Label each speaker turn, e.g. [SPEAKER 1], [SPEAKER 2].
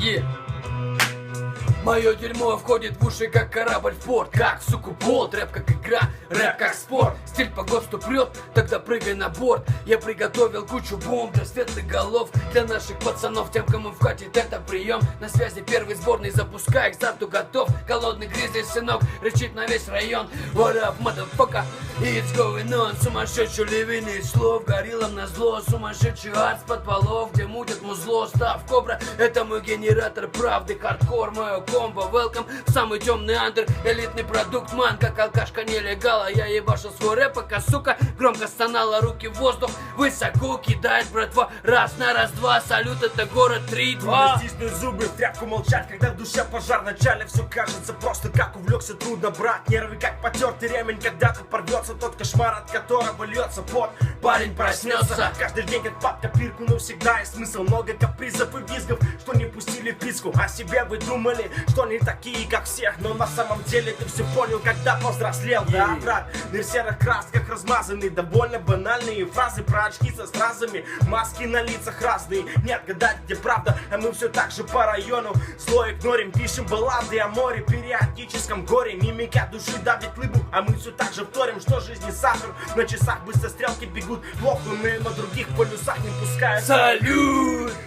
[SPEAKER 1] Yeah. Мое дерьмо входит в уши, как корабль в порт. Как, суку, болт, рэп как игра, рэп как спорт. Стиль по ГОСТу прет, тогда прыгай на борт. Я приготовил кучу бомб для светлых голов. Для наших пацанов, тем, кому вкатит это прием. На связи первый сборный, запускай, к старту готов. Голодный гризли сынок рычит на весь район. What up, motherfucker, it's going on. Сумасшедший ливень из слов, гориллам назло. Сумасшедший ад с подполов, где мутят музло. Став кобра, это мой генератор правды. Хардкор, мое комбо, welcome в самый темный андер. Элитный продукт, ман, как алкашка нелегала. Я ебашил свой рэп, пока, сука, громко стонала. Руки в воздух, высоко кидает братва. Раз на раз-два, салют, это город 3-2.
[SPEAKER 2] Стиснуть зубы, в тряпку молчать, когда в душе пожар. Вначале все кажется просто, как увлекся, трудно брать. Нервы, как потертый ремень, когда-то порвется тот кошмар, от которого льется пот. Парень проснется каждый день, как под копирку, но всегда есть смысл. Много капризов и визгов, что не пустили в писку. О себе вы думали, что не такие, как всех, но на самом деле ты все понял, когда повзрослел. Да, брат, мир в серых красках размазанный, довольно банальные фразы про очки со стразами, маски на лицах разные. Не отгадать, где правда, а мы все так же по району зло игнорим, пишем баллады о море, периодическом горе. Мимика души давит лыбу, а мы все так же вторим, что жизнь не сахар. На часах быстро стрелки бегут, плохо, но на других полюсах не пускают.
[SPEAKER 1] Салют!